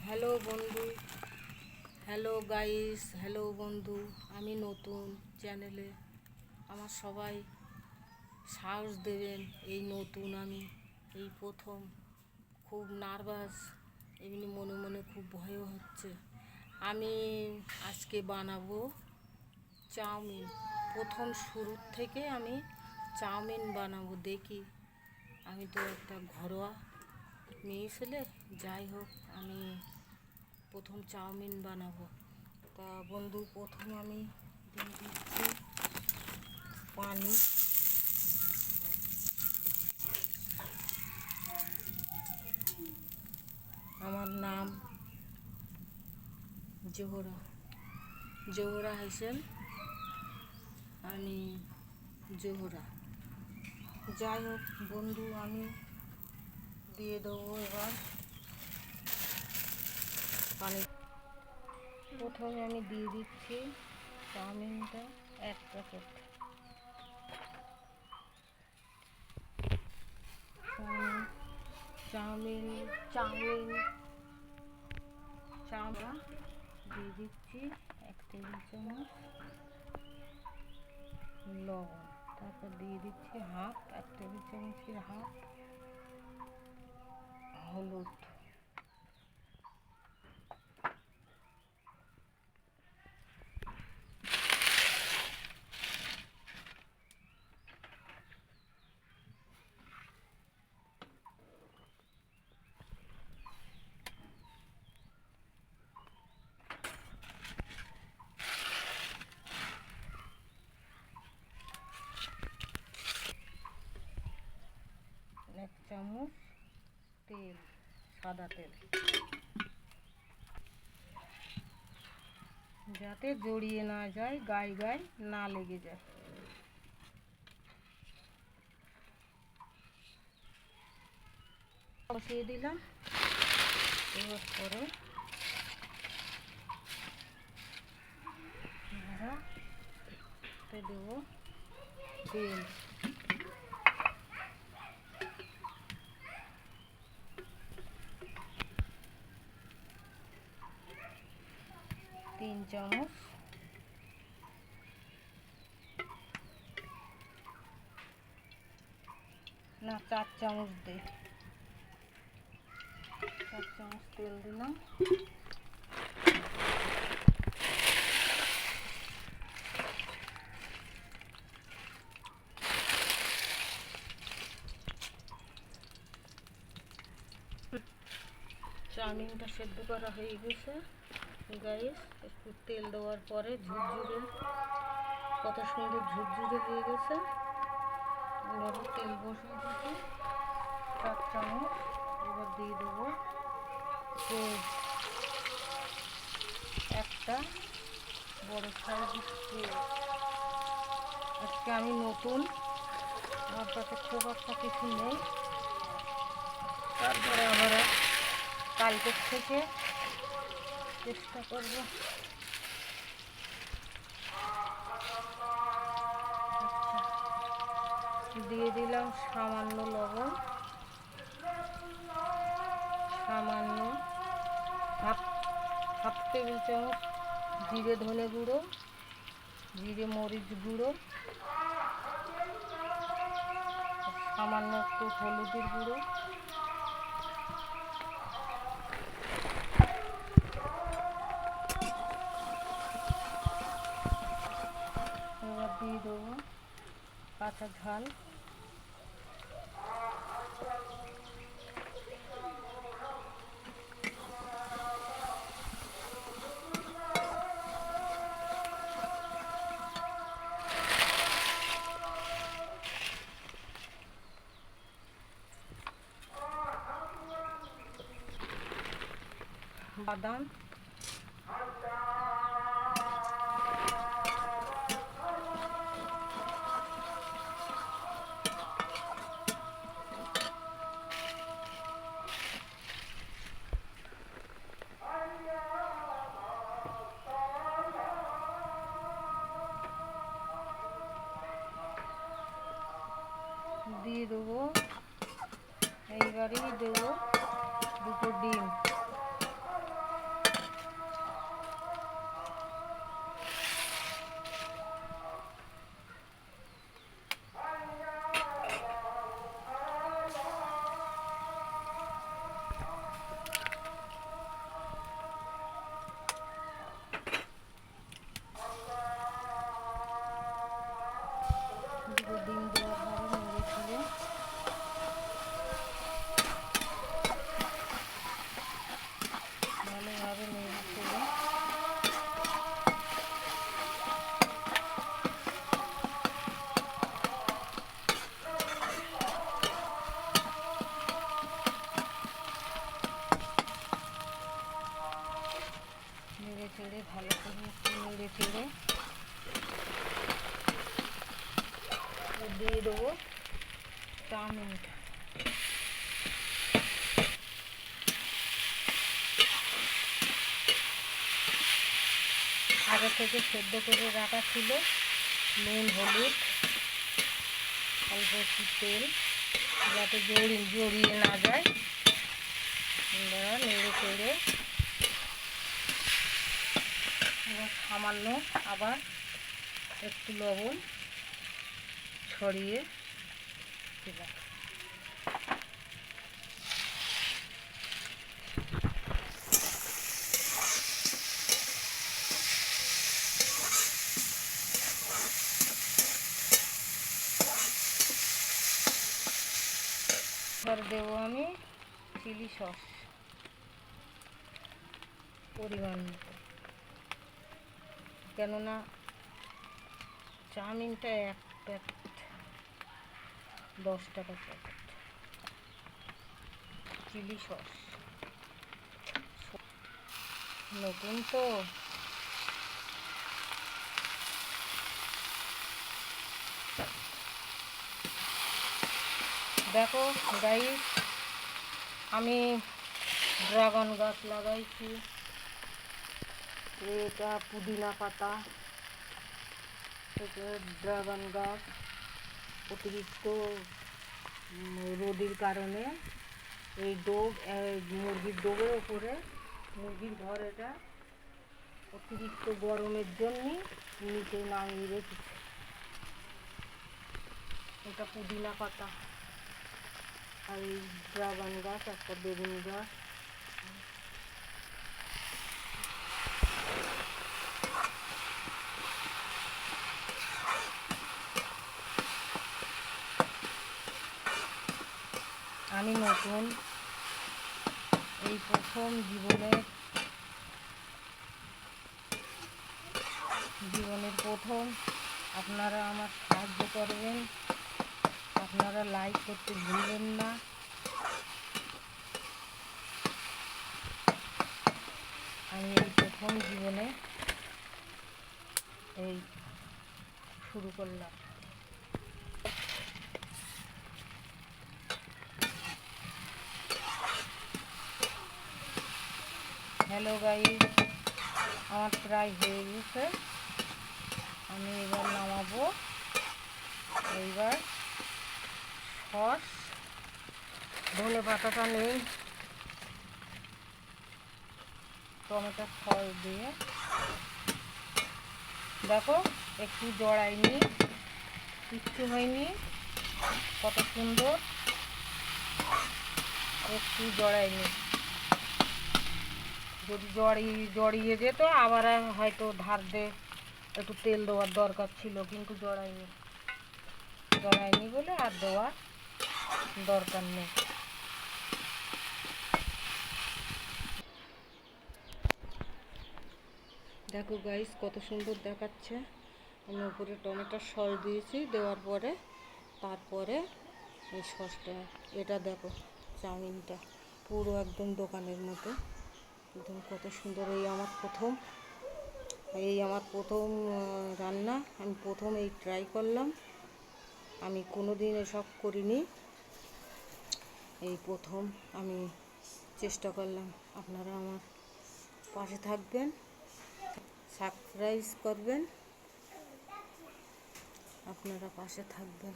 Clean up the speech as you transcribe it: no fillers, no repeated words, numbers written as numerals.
Hello বন্ধু, hello guys, hello বন্ধু। আমি নতুন চ্যানেলে, আমার সবাই সাহস দেবেন। এই নতুন, আমি এই প্রথম, খুব নার্ভাস, এমনি মনে মনে খুব ভয়ও হচ্ছে। আমি আজকে বানাবো চাউমিন। প্রথম শুরুর থেকে আমি চাউমিন বানাবো, দেখি। আমি তো একটা ঘরোয়া মেয়ে ছেলে, যাই হোক আমি প্রথম চাউমিন বানাবো। তা বন্ধু, প্রথম আমি দিয়ে দিচ্ছি পানি। আমার নাম জোহরা, জোহরা হোসেন। আমি জোহরা। যাই হোক বন্ধু, আমি দিয়ে দেবো এবার পানি। প্রথমে আমি দিয়ে দিচ্ছি চাউমিনটা, 1 প্যাকেট চাউমিন চাউমিন চাউমিন দিয়ে দিচ্ছি 1 টেবিল চামচ লবণ। তারপর দিয়ে দিচ্ছি 1 টেবিল চামচের হাফ হলুদ। এক চামচ তেল, সাদা তেল, যাতে জড়িয়ে না যায়, গায়ে গায়ে না লেগে যায়। বসিয়ে দিলাম। এবার পরে দেবো তেল। 3 চামচ, না 4 চামচ দে, 4 চামচ তেল দিলাম। চাউমিনটা সেদ্ধ করা হয়ে গেছে গাইস। একটু তেল দেওয়ার পরে ঝুরঝুরে, কত সুন্দর ঝুরঝুরে হয়ে গেছে। এবারে তেল বসিয়ে দিচ্ছি 4 চামচ। এবার দিয়ে দেবো একটা বড় সাইজের পেঁয়াজ। আজকে আমি নতুন, আমার কাছে খুব একটা কিছু নেই। তারপরে আমরা কালকের থেকে চেষ্টা করব। দিয়ে দিলাম সামান্য লবণ, সামান্য হাফ টেবিল চামচ জিরে ধনে গুঁড়ো, জিরে মরিচ গুঁড়ো, সামান্য একটু হলুদের গুঁড়ো, এবার দিয়ে দেবো কাঁচা ঝাল, বাদাম, দিয়ে দেবো। এইবারেই দেবো 2টো ডিম। ভালো করে একটু নেড়ে চেড়ে দিয়ে দেবো চাউমিনটা। আগে থেকে সেদ্ধ করে রাখা ছিল, নুন হলুদ অল্প একটু তেল, যাতে জড়িয়ে না যায়। নেড়ে চেড়ে সামান্য আবার একটু লবণ ছড়িয়ে দিলাম। এবার দেবো আমি চিলি সস পরিমাণ মতো, কেননা চাউমিনটা এক প্যাকেট 10 টাকা প্যাকেট চিলি সস। নতুন তো দেখো গাইস, আমি ড্রাগন গাছ লাগাইছি। এটা পুদিনা পাতা, ড্রাগন গাছ। অতিরিক্ত রোদের কারণে এই ডোব, মুরগির ডোবের ওপরে, মুরগির ঘর এটা, অতিরিক্ত গরমের জন্যই নিচে নামিয়ে রেখেছি। এটা পুদিনা পাতা, আর এই ড্রাগন গাছ, একটা বেগুন গাছ। আমি নতুন, এই প্রথম জীবনের প্রথম। আপনারা আমার সাহায্য করবেন, আপনারা লাইক করতে ভুলবেন না। আমি এই প্রথম জীবনে এই শুরু করলাম। হ্যালো গাইস, আমার প্রায় হয়ে গেছে। আমি এবার নামাবো। এইবার সস, ধনে পাতাটা নেই, টমেটো সস দিয়ে দেখো একটু জড়াইনি, কিচ্ছু হয়নি, কত সুন্দর, একটু জড়াইনি। যদি জড়িয়ে যেত আবার হয়তো ধার দিয়ে একটু তেল দেওয়ার দরকার ছিল, কিন্তু জড়াইনি বলে আর দেওয়ার দরকার নেই। দেখো গাইস কত সুন্দর দেখাচ্ছে। আমি উপরে টমেটোর সস দিয়েছি, দেওয়ার পরে তারপরে এই সসটা, এটা দেখো চাউমিনটা পুরো একদম দোকানের মতো, একদম কত সুন্দর। এই আমার প্রথম রান্না, আমি প্রথম এই ট্রাই করলাম। আমি কোনো দিন এসব করিনি, এই প্রথম আমি চেষ্টা করলাম। আপনারা আমার পাশে থাকবেন, সাবস্ক্রাইব করবেন, আপনারা পাশে থাকবেন।